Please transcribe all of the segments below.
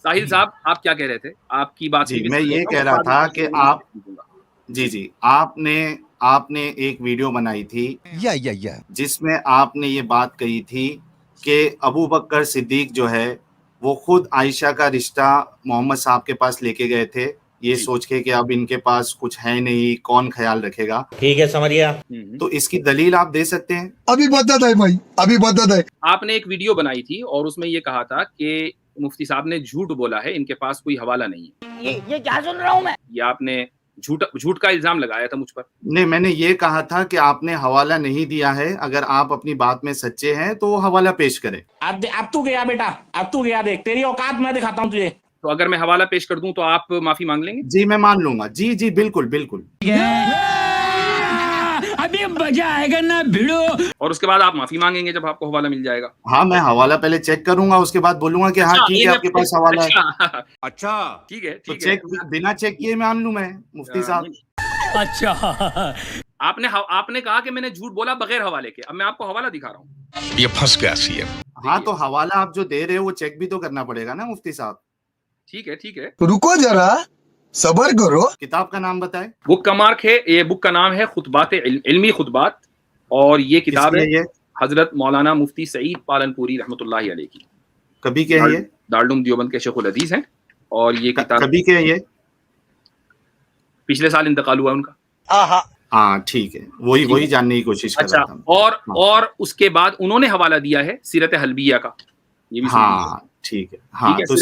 साहिल साहब, आप क्या कह रहे थे? आपकी बात जी, भी मैं सुन ये लेता हूँ कह और रहा बाद में था कि आपको आप दूँगा। जी, आपने एक वीडियो बनाई थी या जिसमें आपने ये बात कही थी कि अबू बकर सिद्दीक जो है वो खुद आयशा का रिश्ता मोहम्मद साहब के पास लेके गए थे, ये जी। सोच के कि अब इनके पास कुछ है नहीं, कौन ख्याल रखेगा। ठीक है, समझ गया। तो इसकी दलील आप दे सकते हैं? अभी बता है भाई, अभी बता है। आपने एक वीडियो बनाई थी और उसमें ये कहा था कि मुफ्ती साहब ने झूठ बोला है, इनके पास कोई हवाला नहीं है। ये क्या सुन रहा हूँ मैं? ये आपने झूठ का इल्ज़ाम लगाया था मुझ पर। नहीं, मैंने ये कहा था कि आपने हवाला नहीं दिया है, अगर आप अपनी बात में सच्चे हैं तो हवाला पेश करें। अब तू गया बेटा, अब तू गया, देख तेरी औकात मैं दिखाता हूँ तुझे। तो अगर मैं हवाला पेश कर दूं तो आप माफी मांग लेंगे? जी, मैं मान लूंगा। जी जी, बिल्कुल बिल्कुल। अभी मजा आएगा ना भिड़ो। और उसके बाद आप माफी मांगेंगे जब आपको हवाला मिल जाएगा? हाँ, मैं हवाला पहले चेक करूंगा, उसके बाद बोलूंगा कि हाँ ठीक है, आपके पास हवाला है। अच्छा, ठीक है, तो ठीक है। बिना चेक किए मान लूं मैं, मुफ्ती साहब? अच्छा, आपने कहा कि मैंने झूठ बोला बगैर हवाले के। अब मैं आपको हवाला दिखा रहा हूँ। ये फंस गया सीएम। हाँ, तो हवाला आप जो दे रहे हो वो चेक भी तो करना पड़ेगा ना मुफ्ती साहब। ठीक है, ठीक है। रुको जरा, सबर करो। किताब का नाम बताएं। बुक का मार्क है, ये बुक का नाम है खुतबात इल्मी खुतबात, और ये किताब है ये हजरत मौलाना मुफ्ती सईद पालनपुरी रहमतुल्लाहि अलैह की। कभी के है ये? दारुल देवबंद के शेखुल हदीस हैं, और ये किताब कभी के है ये? पिछले साल इंतकाल हुआ उनका। हाँ ठीक है, वही जानने की कोशिश कर रहा था। और उसके बाद उन्होंने हवाला दिया है सीरत हल्बिया का। ये भी हाँ ठीक है। हाँ, तो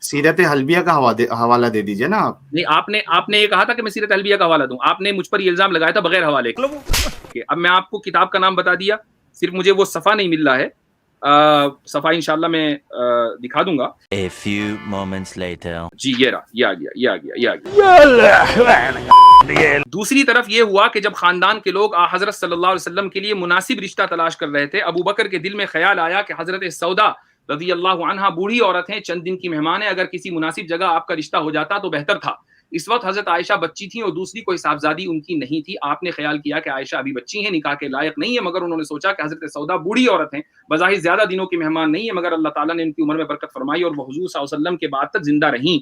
सीरत हल्बिया का हवाला दे दीजिए ना आप। नहीं, आपने ये कहा था कि मैं सीरत हल्बिया का हवाला दूं। आपने मुझ पर ये इल्जाम लगाया था बगैर हवाले के। अब मैं आपको किताब का नाम बता दिया, सिर्फ मुझे वो सफा नहीं मिल रहा है। सफा इंशाल्लाह मैं दिखा दूंगा। A few moments later. जी, ये रहा, ये आ गया। दूसरी तरफ ये हुआ कि जब खानदान के लोग हजरत सल्लल्लाहु अलैहि वसल्लम के लिए मुनासिब रिश्ता तलाश कर रहे थे, अबू बकर के दिल में ख्याल आया कि हजरत सौदा रज़ी अल्लाहु अन्हा बूढ़ी औरत हैं, चंद दिन की मेहमान है, अगर किसी मुनासिब जगह आपका रिश्ता हो जाता तो बेहतर था। इस वक्त हजरत आयशा बच्ची थी और दूसरी कोई साहबजादी उनकी नहीं थी। आपने ख्याल किया कि आयशा अभी बच्ची है, निकाह के लायक नहीं है, मगर उन्होंने सोचा कि हजरत सौदा बूढ़ी औरत हैं, बज़ाहिर ज्यादा दिनों की मेहमान नहीं है, मगर अल्लाह ताला ने उनकी उम्र में बरकत फरमाई और वो हुजूर सल्लल्लाहु अलैहि वसल्लम के बाद तक जिंदा रहीं।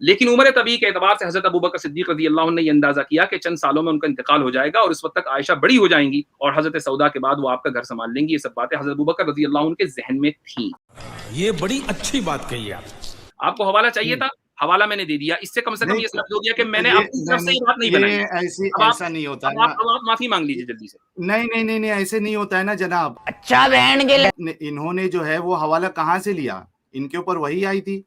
लेकिन उम्र तबी के एतबार से हजरत अबू बकर सिद्दीक रज़ी अल्लाह ने ये अंदाजा किया कि चंद सालों में उनका इंतकाल हो जाएगा और इस वक्त तक आयशा बड़ी हो जाएंगी और हजरत सौदा के बाद वो आपका घर संभाल लेंगी। ये सब बातें हजरत अबू बकर रज़ी अल्लाह के जहन में थी। ये बड़ी अच्छी बात कही आप। आपको हवाला चाहिए था, हवाला मैंने दे दिया। इससे कम ये साबित हो गया कि मैंने अपनी तरफ से ये बात नहीं बनाई। ऐसा नहीं होता है ना। अब आप माफी मांग लीजिए जल्दी से। नहीं, ऐसे नहीं होता है ना जनाब। अच्छा बहन के इन्होंने जो है वो हवाला कहाँ से लिया? इनके ऊपर वही आई थी,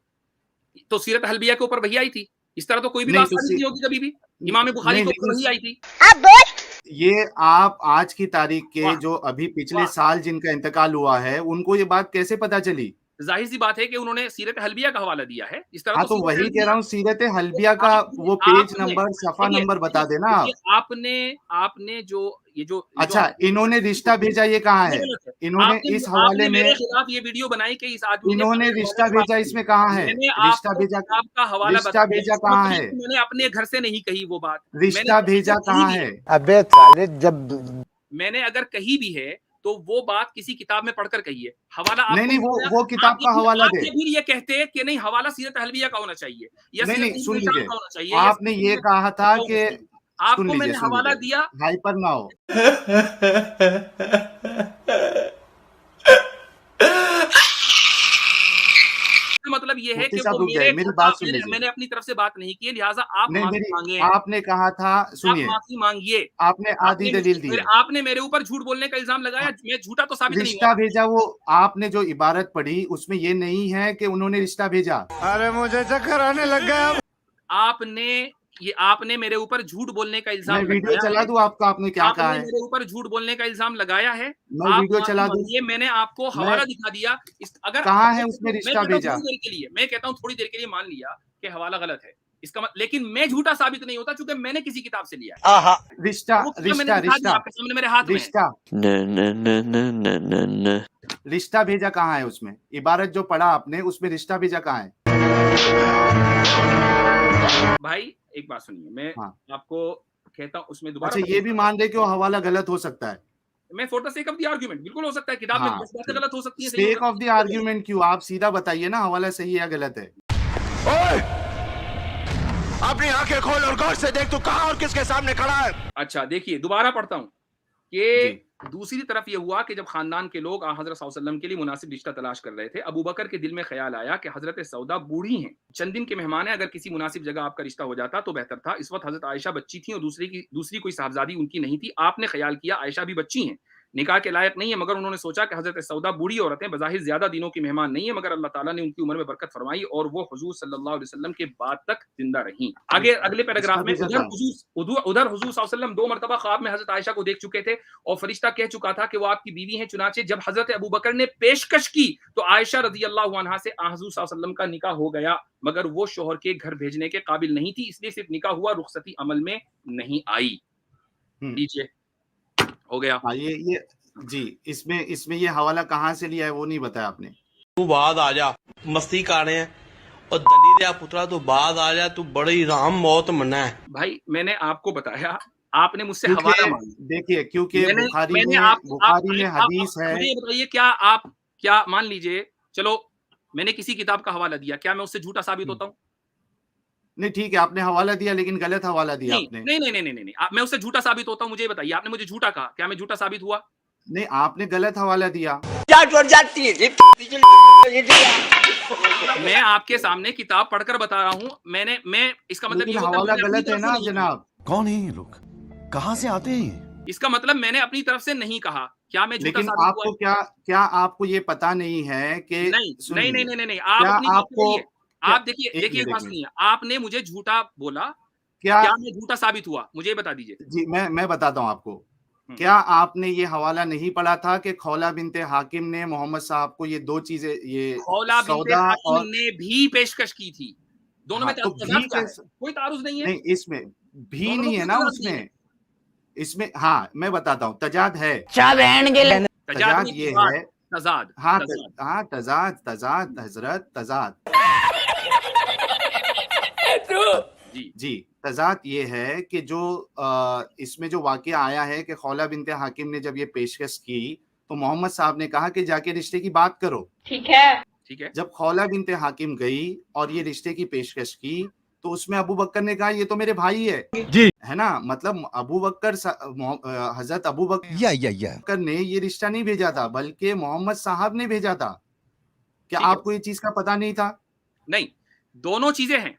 तो सीरत हल्बिया के ऊपर वही आई थी। इस तरह तो कोई भी नहीं, बात नहीं होगी कभी भी। इमाम बुखारी के ऊपर वही आई थी। ये आप आज की तारीख के जो अभी पिछले साल जिनका इंतकाल हुआ है उनको ये बात कैसे पता चली? जाहिर सी बात है कि उन्होंने सीरत हल्बिया का हवाला दिया है। इस तरह हाँ, तो वही कह रहा हूँ, सीरत हल्बिया का वो पेज नंबर, सफा नंबर बता देना आप। आपने जो अच्छा, इन्होंने रिश्ता भेजा, ये कहाँ है? इन्होंने इस हवाले में मेरे खिलाफ ये वीडियो बनाई कि इस आदमी इन्होंने रिश्ता भेजा, इसमें कहाँ है? रिश्ता भेजा, आपका हवाला रिश्ता भेजा कहाँ है? मैंने अपने घर से नहीं कही वो बात। रिश्ता भेजा कहाँ है? अबे साले, जब मैंने अगर कही भी है तो वो बात किसी किताब में पढ़कर कही है। हवाला नहीं, वो किताब का हवाला दे। फिर ये कहते हैं कि नहीं, हवाला सीरत हल्बिया का होना चाहिए या नहीं, सुन लीजिए, चाहिए। आपने ये कहा था कि आपको मैंने हवाला दिया। हाइपर ना हो। मतलब ये है कि मेरी बात सुन लीजिए। मैंने अपनी तरफ से बात नहीं की, लिहाजा आप माफी मांगे। आपने कहा था, सुनिए, माफी मांगिए। आपने आधी दलील दी। आपने मेरे ऊपर झूठ बोलने का इल्जाम लगाया, मैं झूठा तो साबित नहीं हुआ। रिश्ता भेजा, वो आपने जो इबारत पढ़ी उसमें ये नहीं है कि उन्होंने रिश्ता भेजा। अरे मुझे चक्कर आने लग गया। आपने मेरे ऊपर झूठ बोलने का इल्जाम मैं वीडियो चला दूं आपका? आपने क्या कहा है? मेरे ऊपर झूठ बोलने का इल्जाम लगाया है। मैं वीडियो चला दूं? ये मैंने आपको हवाला दिखा दिया। अगर कहाँ है उसमें रिश्ता भेजा? मैं कहता हूँ थोड़ी देर के लिए मान लिया कि हवाला गलत है, इसका लेकिन मैं झूठा साबित नहीं होता क्योंकि मैंने किसी किताब से लिया है। रिश्ता आपके सामने मेरे हाथ में रिश्ता भेजा कहाँ है? उसमें इबारत जो पढ़ा आपने, उसमें रिश्ता भेजा कहाँ है? भाई एक बात सुनिए, मैं आपको कहता हूँ उसमें दोबारा। अच्छा, ये भी मान ले कि वो हवाला गलत हो सकता है? मैं for the sake of the argument, बिल्कुल हो सकता है किताब में हाँ, 10 बातें गलत हो सकती हैं, सही हो सेक सकती ऑफ द आर्ग्यूमेंट क्यों, आप सीधा बताइए ना हवाला सही है या गलत है। अपनी आंखें खोल और गौर से देख तू कहां और किसके सामने खड़ा है। है। अच्छा देखिए दोबारा पढ़ता हूं कि दूसरी तरफ यह हुआ कि जब खानदान के लोग हजरत सल्लल्लाहु अलैहि वसल्लम के लिए मुनासिब रिश्ता तलाश कर रहे थे, अबू बकर के दिल में ख्याल आया कि हजरत सौदा बूढ़ी हैं, चंद दिन के मेहमान हैं, अगर किसी मुनासिब जगह आपका रिश्ता हो जाता तो बेहतर था। इस वक्त हजरत आयशा बच्ची थी और दूसरी कोई साहबजादी उनकी नहीं थी। आपने ख्याल किया आयशा भी बच्ची हैं, निकाह के लायक नहीं है, मगर उन्होंने सोचा कि हजरत सौदा बूढ़ी औरत है, बज़ाहिर ज्यादा दिनों की मेहमान नहीं है, मगर अल्लाह ताला ने उनकी उम्र में बरकत फरमाई और वो हुजूर सल्लल्लाहु अलैहि वसल्लम के बाद तक जिंदा रहीं। आगे अगले पैराग्राफ में उधर हुजूर सल्लल्लाहु अलैहि वसल्लम 2 मरतबा ख्वाब में हजरत आयशा को देख चुके थे और फरिश्ता कह चुका था कि वो आपकी बीवी हैं। चुनाचे जब हजरत अबू बकर ने पेशकश की तो आयशा रज़ी अल्लाहु अन्हा से हुजूर सल्लल्लाहु अलैहि वसल्लम का निकाह हो गया, मगर वो शोहर के घर भेजने के काबिल नहीं थी, इसलिए सिर्फ निकाह हुआ, रुखसती अमल में नहीं आई। लीजिए हो गया। ये जी, इसमें ये हवाला कहाँ से लिया है वो नहीं बताया आपने। तू बाद आ जा, मस्ती कर रहे हैं और दलील पुत्रा तू बाद आ जा, तू बड़ी राम मौत मना है। भाई मैंने आपको बताया, आपने मुझसे हवाला मांगा। देखिए क्योंकि बुखारी में हदीस है। मुझे बताइए क्या मान लीजिए चलो मैंने किसी किताब का हवाला दिया, क्या मैं उससे झूठा साबित होता हूँ? नहीं ठीक है, आपने हवाला दिया लेकिन गलत हवाला दिया आपने। नहीं, मैं उससे झूठा साबित होता हूँ, मुझे बताइए। आपने मुझे झूठा कहा, क्या मैं झूठा साबित हुआ? नहीं, आपने गलत हवाला दिया। मैं आपके सामने किताब पढ़कर बता रहा हूँ, मैं इसका मतलब ये हवाला गलत है ना जनाब। कौन है ये लोग, कहाँ से आते हैं? इसका मतलब मैंने अपनी तरफ से नहीं कहा। क्या मैं झूठा लेकिन साबित आपको हुआ? क्या आपको ये पता नहीं है कि नहीं, आप देखिए बात सुनिए, आपने मुझे झूठा बोला, क्या मैं झूठा साबित हुआ? मुझे बता दीजिए। जी मैं बताता हूँ आपको। क्या आपने ये हवाला नहीं पढ़ा था कि खौला बिनते हाकिम ने मोहम्मद साहब को ये 2 चीजें, ये खौला बिनते हाकिम ने भी पेशकश की थी? दोनों में कोई तारुज नहीं है। नहीं, इसमें भी नहीं है ना, इसमें हाँ मैं बताता हूँ, तजाद है। तजाद ये है, तजाद, हाँ तजाद हजरत तजाद जी तजाद ये है कि जो इसमें जो वाकया आया है कि खौला बिनते हाकिम ने जब ये पेशकश की तो मोहम्मद साहब ने कहा कि जाके रिश्ते की बात करो। ठीक है। जब खौला बिनते हाकिम गई और ये रिश्ते की पेशकश की तो उसमें अबू बकर ने कहा ये तो मेरे भाई है जी, है ना, मतलब अबू बकर हजरत अबू बकर ने ये रिश्ता नहीं भेजा था बल्कि मोहम्मद साहब ने भेजा था। क्या आपको ये चीज का पता नहीं था? नहीं, दोनों चीजें हैं।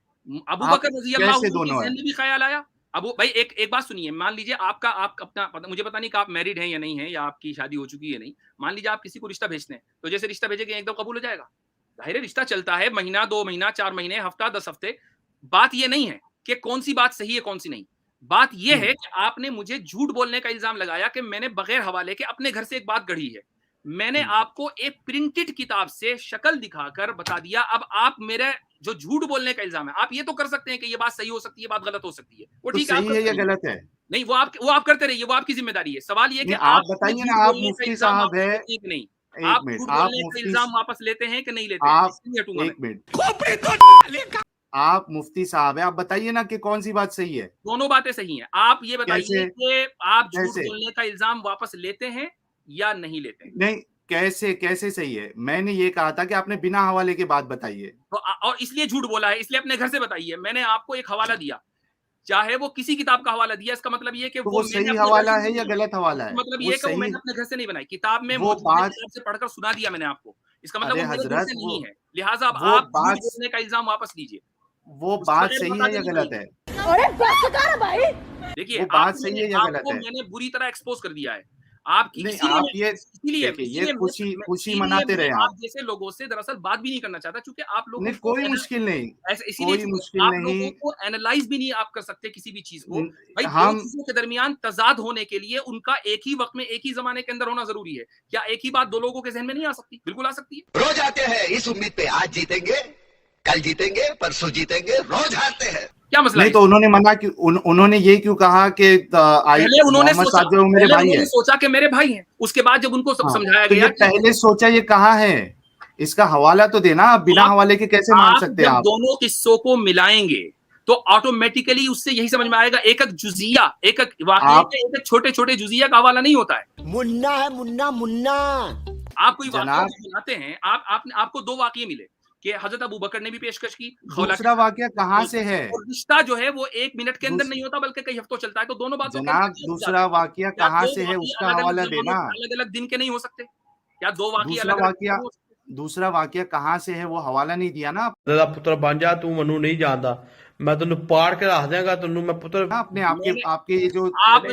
अबू बकर रज़ी अल्लाह अन्हु के ज़हन में भी ख्याल आया। अबू भाई एक बात सुनिए, मान लीजिए आप अपना मुझे पता नहीं कि आप मैरिड हैं या नहीं है, या आपकी शादी हो चुकी है नहीं, मान लीजिए आप किसी को रिश्ता भेजते हैं तो जैसे रिश्ता भेजेंगे एकदम कबूल हो जाएगा? जाहिर है रिश्ता चलता है, महीना 2 महीना 4 महीने, हफ्ता 10 हफ्ते। बात ये नहीं है कि कौन सी बात सही है कौन सी नहीं, बात ये है कि आपने मुझे झूठ बोलने का इल्जाम लगाया कि मैंने बगैर हवाले के अपने घर से एक बात गढ़ी है। मैंने आपको एक प्रिंटेड किताब से शक्ल दिखाकर बता दिया। अब आप मेरे जो झूठ बोलने का इल्जाम है, आप ये तो कर सकते हैं कि ये बात सही हो सकती है, बात गलत हो सकती है, वो ठीक है, सही है या गलत है? नहीं, वो आप करते रहिए, वो आपकी जिम्मेदारी है। सवाल ये कि आप बताइए ना, आप मुफ्ती साहब है कि नहीं, आप झूठ बोलने का इल्जाम वापस लेते हैं कि नहीं लेते? एक मिनट, आप मुफ्ती साहब है, आप बताइए ना कि कौन सी बात सही है। दोनों बातें सही हैं। आप ये बताइए कि आप झूठ बोलने का इल्जाम वापस लेते हैं या नहीं लेते? नहीं, कैसे सही है? मैंने ये कहा था कि आपने बिना हवाले के बात बताइए, तो और इसलिए झूठ बोला है, इसलिए अपने घर से बताइए। मैंने आपको एक हवाला दिया, चाहे वो किसी किताब का हवाला दिया, इसका मतलब ये कि तो वो सही हवाला है या गलत हवाला है? मतलब ये कि वो मैंने अपने घर से नहीं बनाई, किताब में से पढ़कर सुना दिया मैंने आपको, इसका मतलब वो मेरे घर से नहीं है। लिहाजा अब आप झूठ बोलने का इल्जाम वापस लीजिए। वो बात सही है या गलत है? देखिए, वो बात सही है या गलत है? मैंने बुरी तरह एक्सपोज कर दिया है। आप ये खुशी मनाते रहे। आप जैसे लोगों से दरअसल बात भी नहीं करना चाहता, क्योंकि आप लोगों को कोई मुश्किल नहीं, इसीलिए आप लोगों को एनालाइज भी नहीं आप कर सकते किसी भी चीज को। भाई दो चीजों के दरमियान तजाद होने के लिए उनका एक ही वक्त में एक ही जमाने के अंदर होना जरूरी है। क्या एक ही बात 2 लोगों के जहन में नहीं आ सकती? बिल्कुल आ सकती है। रोज आते हैं इस उम्मीद पे, आज जीतेंगे, कल जीतेंगे, परसों जीतेंगे, रोज हारते हैं। क्या मसला? नहीं तो उन्होंने मना कि उन्होंने ये क्यों कहा कि उन्होंने सोचा कि मेरे भाई हैं, उसके बाद जब उनको समझाया गया, पहले सोचा ये कहा है, इसका हवाला तो देना। आप बिना हवाले के कैसे मान सकते हैं? आप दोनों किस्सों को मिलाएंगे तो ऑटोमेटिकली उससे यही समझ में आएगा एक एक जुजिया, एक एक वाकये के एक एक छोटे छोटे जुजिया का हवाला नहीं होता है। मुन्ना है मुन्ना मुन्ना। आप कोई वाकया बनाते हैं, आपको दो वाकये मिले कि हजरत अबू बकर ने भी पेशकश की, दूसरा वाकया कहाँ से है? रिश्ता जो है वो 1 मिनट के अंदर नहीं होता बल्कि कई हफ्तों चलता है, तो दोनों बातों जनाब दूसरा वाकया कहाँ से है उसका हवाला देना। अलग अलग दिन के नहीं हो सकते क्या? दो वाकये दूसरा वाकया कहाँ से है वो हवाला नहीं दिया ना। तेरा पुत्र बन जा, तू मनु नहीं जानता, मैं तेन पाड़ के रख देगा, तेन मैं पुत्र अपने आपके ये जो जनाब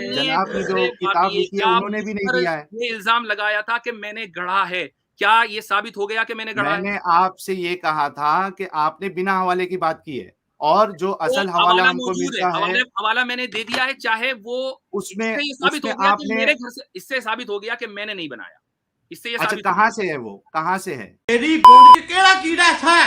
की जो किताब लिखी है उन्होंने भी नहीं दिया है। ये इल्जाम लगाया था कि मैंने गढ़ा है, क्या ये साबित हो गया कि मैंने गढ़ा? मैंने आपसे ये कहा था कि आपने बिना हवाले की बात की है और जो असल हवाला हमको मिलता है हवाला मैंने दे दिया है, चाहे वो उसमें साबित हो गया कि मेरे घर से, इससे साबित हो गया कि मैंने नहीं बनाया, इससे ये अच्छा कहाँ से है वो, कहाँ से है? तेरी गुंड च केड़ा कीड़ा था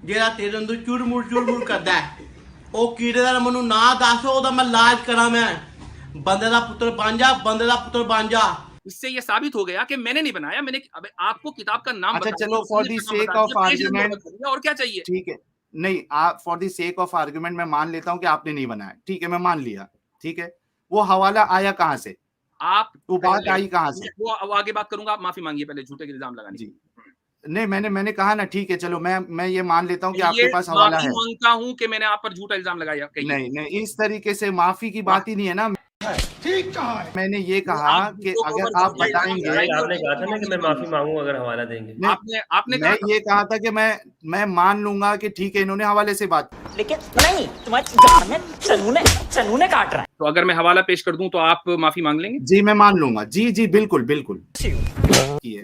जेड़ा तेरे अंदर चुरमुर करदा है? ओ कीड़े दा मनु ना दस, ओदा मैं इलाज करा, मैं बंदे दा पुत्र बन जा, बंदे दा पुत्र बन जा। इससे ये साबित हो गया कि मैंने नहीं बनाया, मैंने आपको किताब का नाम अच्छा चलो for the sake of argument, और क्या चाहिए? ठीक है, नहीं आप for the sake of argument मैं मान लेता हूँ कि आपने नहीं बनाया, ठीक है मैं मान लिया, ठीक है, वो हवाला आया कहाँ से, आप वो बात आई कहाँ से? वो आगे बात करूंगा, आप माफी मांगिए पहले झूठे के इल्जाम लगाने जी। नहीं मैंने कहा ना, ठीक है चलो मैं ये मान लेता हूँ कि आपके पास हवाला है। मानता हूँ कि मैंने आप पर झूठा इल्जाम लगाया। नहीं इस तरीके से माफी की बात ही नहीं है ना। ठीक कहा है। मैंने ये कहा कि अगर आप बताएंगे, आपने कहा था ना कि मैं माफी मांगूं अगर हवाला देंगे। आपने मैं ये कहा था कि मैं मान लूंगा कि ठीक है इन्होंने हवाले से बात, लेकिन नहीं तुम्हारे चनूने काट रहा है। तो अगर मैं हवाला पेश कर दूं तो आप माफी मांग लेंगे? जी मैं मान लूंगा, जी बिल्कुल।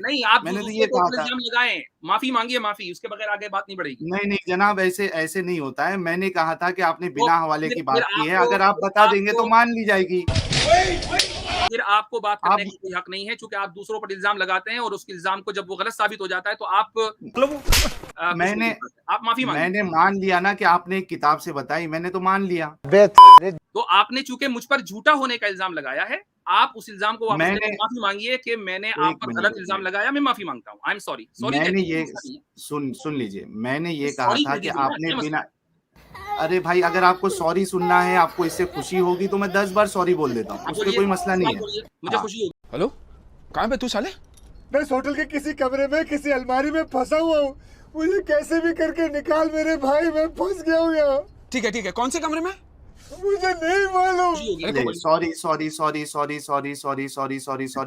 नहीं आप मैंने तो ये कहा था लगाए, माफी मांगिए, माफी, उसके बगैर आगे बात नहीं बढ़ेगी। नहीं जनाब ऐसे नहीं होता है। मैंने कहा था कि आपने बिना हवाले की बात की है, अगर आप बता देंगे तो मान ली जाएगी। फिर आपको बात करने का कोई हक नहीं है, क्योंकि आप दूसरों पर इल्जाम लगाते हैं और उस इल्जाम को जब वो गलत साबित हो जाता है तो आप माफी मांगिए। मैंने मान लिया ना कि आपने एक किताब से बताई, मैंने तो मान लिया। तो आपने चूंकि मुझ पर झूठा होने का इल्जाम लगाया है, आप उस इल्जाम को माफी मांगिए कि मैंने आप पर गलत इल्जाम लगाया, मैं माफी मांगता हूँ, आई एम सॉरी। मैंने ये सुन लीजिए, मैंने ये कहा था कि आपने बिना, अरे भाई अगर आपको सॉरी सुनना है, आपको इससे खुशी होगी तो मैं 10 बार सॉरी बोल देता हूँ, उसमें कोई मसला नहीं है, मुझे खुशी होगी। हेलो कहाँ पे तू साले? मैं इस होटल के किसी कमरे में किसी अलमारी में फंसा हुआ हूँ, मुझे कैसे भी करके निकाल मेरे भाई, मैं फंस गया हूँ यहाँ। ठीक है, कौन से कमरे में? मुझे नहीं मालूम। सॉरी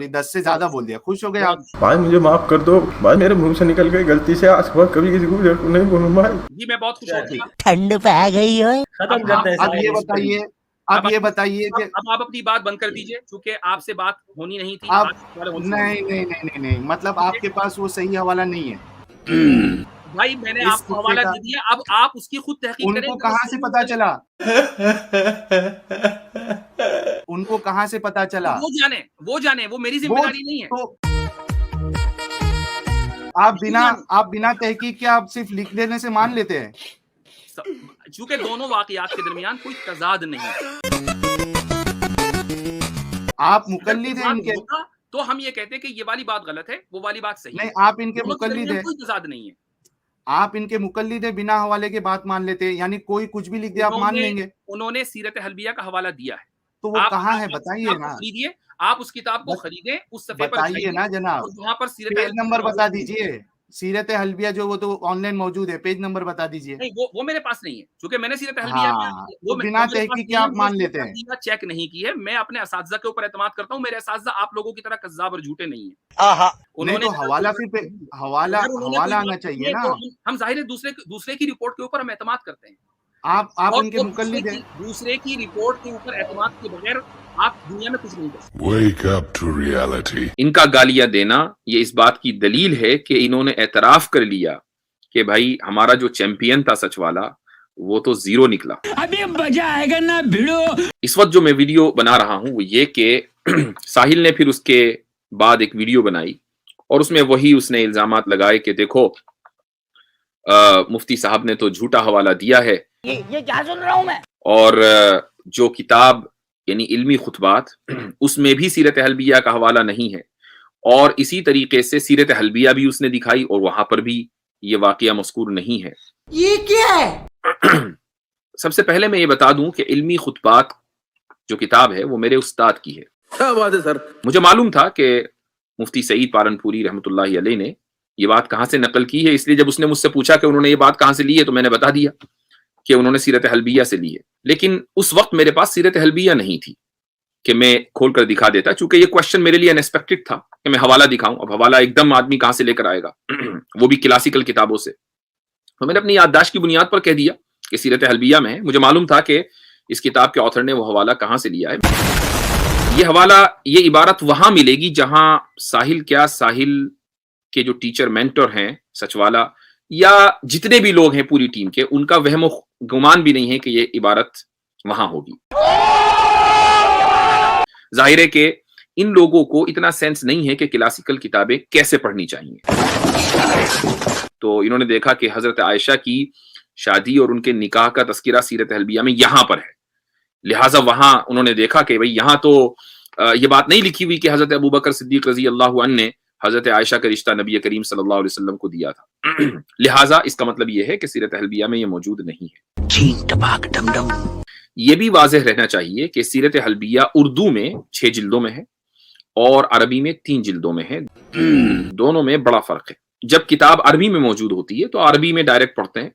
10 से ज्यादा बोल दिया, खुश हो गए आप? भाई मुझे माफ कर दो भाई, मेरे मुंह से निकल गई गलती से, आज के बाद कभी किसी को नहीं बोलूं भाई। जी मैं बहुत खुश हूँ। ठंड पे आ गई है। खत्म करते हैं। अब ये बताइए कि अब आप अपनी बात बंद कर दीजिए, क्योंकि आपसे बात होनी नहीं थी। नहीं मतलब आपके पास वो सही हवाला नहीं है भाई, मैंने आपको हवाला दे दिया, अब आप उसकी खुद तहकीक करें। उनको कहाँ से पता चला? उनको कहाँ से पता चला? वो जाने, वो मेरी जिम्मेदारी नहीं है। तो आप बिना तहकीक के आप सिर्फ लिख देने से मान लेते हैं? चूंकि दोनों वाकयात के दरमियान कोई तजाद नहीं है, आप मुकल्लिद हैं इनके, तो हम ये कहते हैं कि ये वाली बात गलत है, वो वाली बात सही है। नहीं आप इनके मुकल्लिद हैं, कोई तजाद नहीं है। आप इनके मुकल्लिद है, बिना हवाले के बात मान लेते हैं, यानी कोई कुछ भी लिख दे आप मान लेंगे। उन्होंने सीरत हलबिया का हवाला दिया है, तो वो कहाँ है बताइए ना। खरीदिए, आप उस किताब को खरीदें, उस सफे पर बताइए ना जनाब, वहाँ पर पेज नंबर बता दीजिए। सीरत हलबिया जो वो तो ऑनलाइन मौजूद है, पेज नंबर बता दीजिए। नहीं वो मेरे पास नहीं है, क्योंकि मैंने सीरत हलबिया वो बिना तहकीक के आप मान लेते हैं। चेक नहीं की है, मैं अपने असातिज़ा के ऊपर एतमाद करता हूँ। मेरे असातिज़ा आप लोगों की तरह कज़्ज़ाब और झूठे नहीं है। उन्होंने तो हवाला आना चाहिए ना। हम जाहिर है दूसरे की रिपोर्ट के ऊपर हम एतमाद करते हैं। आप उनके मुकल्लिद हैं। दूसरे की रिपोर्ट के ऊपर एतमाद के बगैर आप दुनिया में कुछ नहीं कर सकते। Wake up to reality. इनका गालियां देना ये इस बात की दलील है कि इन्होंने एतराफ कर लिया कि भाई हमारा जो चैंपियन था सच वाला, वो तो जीरो निकला। अभी मजा आएगा ना भिड़ो। इस वक्त जो मैं वीडियो बना रहा हूं वो ये कि साहिल ने फिर उसके बाद एक वीडियो बनाई और उसमें वही उसने इल्जामात लगाए कि देखो मुफ्ती साहब ने तो झूठा हवाला दिया है। ये क्या सुन रहा हूं मैं? और जो किताब यानी इल्मी खुतबात, उसमें भी सीरत हलबिया का हवाला नहीं है, और इसी तरीके से सीरत हलबिया भी उसने दिखाई और वहां पर भी ये वाकया मज़कूर नहीं है। ये क्या है? सबसे पहले मैं ये बता दूं कि इल्मी खुतबात जो किताब है वो मेरे उस्ताद की है। क्या बात है सर। मुझे मालूम था कि मुफ्ती सईद पालनपुरी रहमतुल्लाहि अलैह ने ये बात कहाँ से नकल की है, इसलिए जब उसने मुझसे पूछा कि उन्होंने ये बात कहाँ से ली है तो मैंने बता दिया कि उन्होंने सीरत हलबिया से ली है। लेकिन उस वक्त मेरे पास सीरत हलबिया नहीं थी कि मैं खोल कर दिखा देता, चूंकि ये क्वेश्चन मेरे लिए अनएक्सपेक्टेड था कि मैं हवाला दिखाऊं। अब हवाला एकदम आदमी कहाँ से लेकर आएगा वो भी क्लासिकल किताबों से। तो मैंने अपनी याददाश्त की बुनियाद पर कह दिया कि सीरत हलबिया में है। मुझे मालूम था कि इस किताब के ऑथर ने वो हवाला कहाँ से लिया है। ये हवाला, ये इबारत वहां मिलेगी जहां साहिल के जो टीचर मेंटर हैं सचवाला या जितने भी लोग हैं पूरी टीम के, उनका वहम गुमान भी नहीं है कि ये इबारत वहां होगी। जाहिर है कि इन लोगों को इतना सेंस नहीं है कि क्लासिकल किताबें कैसे पढ़नी चाहिए। तो इन्होंने देखा कि हजरत आयशा की शादी और उनके निकाह का तस्किरा सीरत हलबिया में यहां पर है, लिहाजा वहां उन्होंने देखा कि भाई यहां तो ये बात नहीं लिखी हुई कि हजरत अबू बकर सिद्दीक रजी अल्लाह अन्हु ने हजरत आयशा का रिश्ता नबी करीम सल्लल्लाहु अलैहि वसल्लम को दिया था। लिहाजा इसका मतलब यह है कि सीरत हलबिया में यह मौजूद नहीं है। यह भी वाज़ेह रहना चाहिए कि सीरत हलबिया उर्दू में 6 जिल्दों में है और अरबी में 3 जिल्दों में है। दोनों में बड़ा फर्क है। जब किताब अरबी में मौजूद होती है तो अरबी में डायरेक्ट पढ़ते हैं,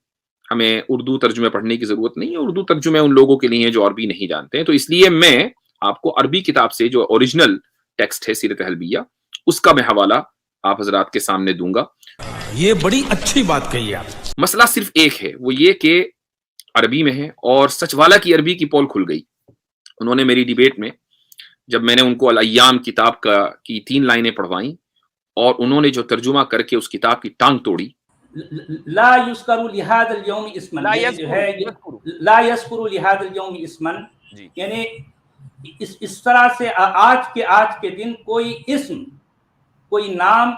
हमें उर्दू तर्जुमे पढ़ने की जरूरत नहीं है। उर्दू तर्जुमे उन लोगों के लिए हैं जो अरबी नहीं जानते हैं। तो इसलिए मैं आपको अरबी किताब से जो ओरिजिनल टेक्स्ट है सीरत हलबिया, उसका मैं हवाला आप हजरात के सामने दूंगा। ये बड़ी अच्छी बात कही आप। मसला सिर्फ एक है, वो ये कि अरबी में है और सचवाला की अरबी की पोल खुल गई। उन्होंने मेरी डिबेट में, जब मैंने उनको अल-अय्याम किताब की 3 लाइनें पढ़वाई और उन्होंने जो तर्जुमा करके उस किताब की टांग तोड़ी, ला युस्करु लिहादल यौम इस्मन, ला यस्कुरु लिहादल यौम इस्मन, यानी इस तरह से आज के दिन कोई इस्म, कोई नाम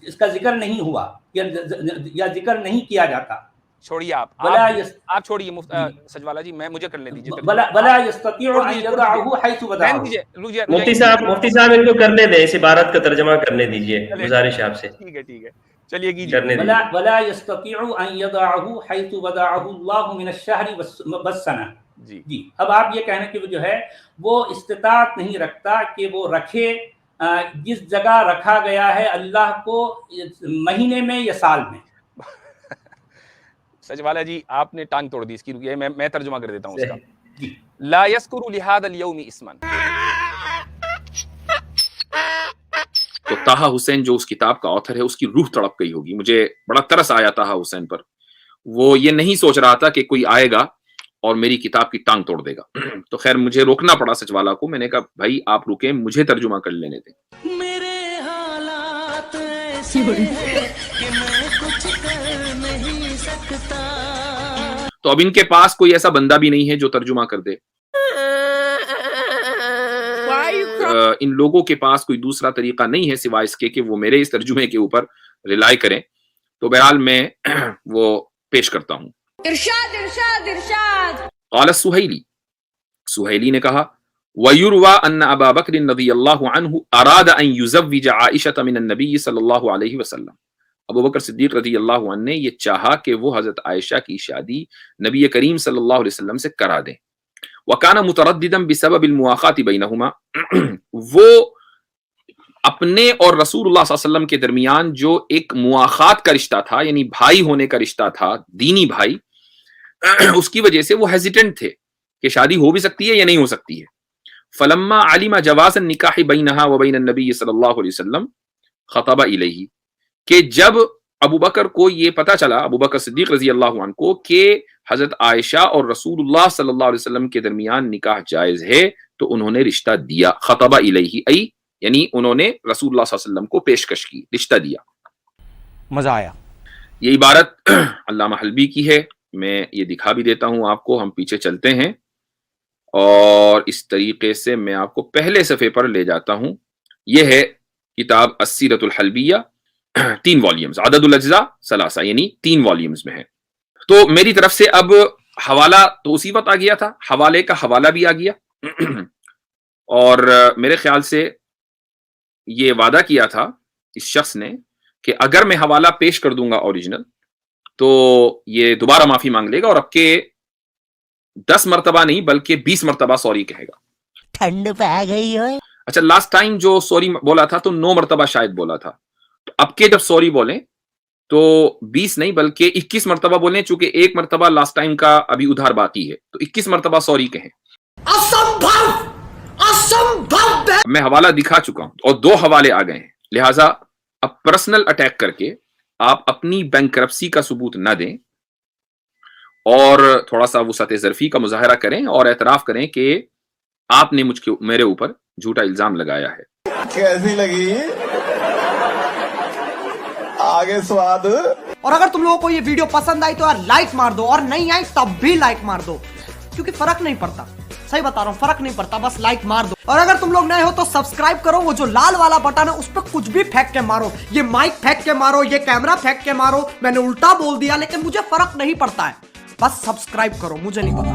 इसका जिक्र नहीं हुआ या जिक्र नहीं किया जाता। छोड़िए आप छोड़िए सजवाला जी, मुझे करने दीजिए। मुफ्ती साहब इनको करने दें, इस इबारत का तर्जमा करने दीजिए, गुजारिश आपसे। ठीक है चलिए जी। अब आप ये कहना कि वो जो है वो इस्तिताअत नहीं रखता कि वो रखे जिस जगह रखा गया है अल्लाह को, महीने में या साल में। सजवाला जी आपने टांग तोड़ दी इसकी, रुकिए मैं तर्जुमा कर देता हूँ उसका। ला यस्कुरु लिहादल यौम इस्मन। तो ताहा हुसैन जो उस किताब का ऑथर है, उसकी रूह तड़प गई होगी। मुझे बड़ा तरस आया ताहा हुसैन पर। वो ये नहीं सोच रहा था कि कोई आएगा और मेरी किताब की टांग तोड़ देगा। तो खैर मुझे रोकना पड़ा सचवाला को। मैंने कहा भाई आप रुके, मुझे तर्जुमा कर लेने दें। मेरे हालात ऐसे हैं कि मैं कुछ कर नहीं सकता। तो अब इनके पास कोई ऐसा बंदा भी नहीं है जो तर्जुमा कर दे। इन लोगों के पास कोई दूसरा तरीका नहीं है सिवाय इसके कि वो मेरे इस तर्जुमे के ऊपर रिलाई करें। तो बहरहाल मैं वो पेश करता हूं। इरशाद इरशाद इरशाद। क़ाल सुहैली ने कहा, वयुरवा अन्न अबा बकर रज़ियल्लाहु अन्हु अरादा अन युज़व्विज आइशा मिन नबी सल्लल्लाहु अलैहि वसल्लम। अबू बकर सिद्दीक रज़ियल्लाहु अन्हु ने ये चाहा कि वो हजरत आयशा की शादी नबी करीम सल्लल्लाहु अलैहि वसल्लम से करा दें। वकाना मुतरद्दिदन बिसबबिल मुआख़ाति बैनहुमा। वो अपने और रसूलुल्लाह सल्लल्लाहु अलैहि वसल्लम के दरमियान जो एक मुआख़ात का रिश्ता था, यानी भाई होने का रिश्ता था, दीनी भाई, उसकी वजह से वो हेजिटेंट थे कि शादी हो भी सकती है या नहीं हो सकती है। फलम्मा अलिमा जवाज़ निकाह बैनहा व बैन नबी सल्लल्लाहु अलैहि वसल्लम खतबा इलैहि, कि जब अबू बकर को ये पता चला, अबू बकर सिद्दीक रज़ी अल्लाहु अन्हु को, कि हजरत आयशा और रसूलुल्लाह सल्लल्लाहु अलैहि वसल्लम के दरमियान निकाह जायज है, तो उन्होंने रिश्ता दिया। खतबा इलैहि आई यानी उन्होंने रसूलुल्लाह सल्लल्लाहु अलैहि वसल्लम को पेशकश की, रिश्ता दिया। मजा आया। ये इबारत अल्लामा हलबी की है। मैं ये दिखा भी देता हूं आपको। हम पीछे चलते हैं और इस तरीके से मैं आपको पहले सफ़े पर ले जाता हूं। यह है किताब अस्सीरतुल हलबिया, 3 वॉल्यूम्स, अददुल अज्जा सलासा, यानी 3 वॉल्यूम्स में है। तो मेरी तरफ से अब हवाला तो उसी वक्त आ गया था, हवाले का हवाला भी आ गया। और मेरे ख्याल से ये वादा किया था इस शख्स ने कि अगर मैं हवाला पेश कर दूंगा ओरिजिनल, तो ये दोबारा माफी मांग लेगा और अब के 10 मरतबा नहीं बल्कि 20 मरतबा सॉरी कहेगा। ठंड पै गई है। अच्छा, लास्ट टाइम जो सॉरी बोला था तो 9 मरतबा शायद बोला था, तो अब के जब सॉरी बोलें तो 20 नहीं बल्कि 21 मरतबा बोलें, चूंकि 1 मरतबा लास्ट टाइम का अभी उधार बाकी है, तो 21 मरतबा सॉरी कहें। असंभव, असंभव। मैं हवाला दिखा चुका हूं और 2 हवाले आ गए हैं, लिहाजा अब पर्सनल अटैक करके आप अपनी बैंकरप्सी का सबूत न दें और थोड़ा सा वुसअत ज़र्फी का मुजाहरा करें और एतराफ करें कि आपने मेरे ऊपर झूठा इल्जाम लगाया है। कैसी लगी आगे स्वाद। और अगर तुम लोगों को ये वीडियो पसंद आई तो यार लाइक मार दो, और नहीं आई तब भी लाइक मार दो, क्योंकि फर्क नहीं पड़ता, सही बता रहा हूँ, फर्क नहीं पड़ता, बस लाइक मार दो। और अगर तुम लोग नए हो तो सब्सक्राइब करो, वो जो लाल वाला बटन है उस पर कुछ भी फेंक के मारो, ये माइक फेंक के मारो, ये कैमरा फेंक के मारो, मैंने उल्टा बोल दिया लेकिन मुझे फर्क नहीं पड़ता है, बस सब्सक्राइब करो, मुझे नहीं पता।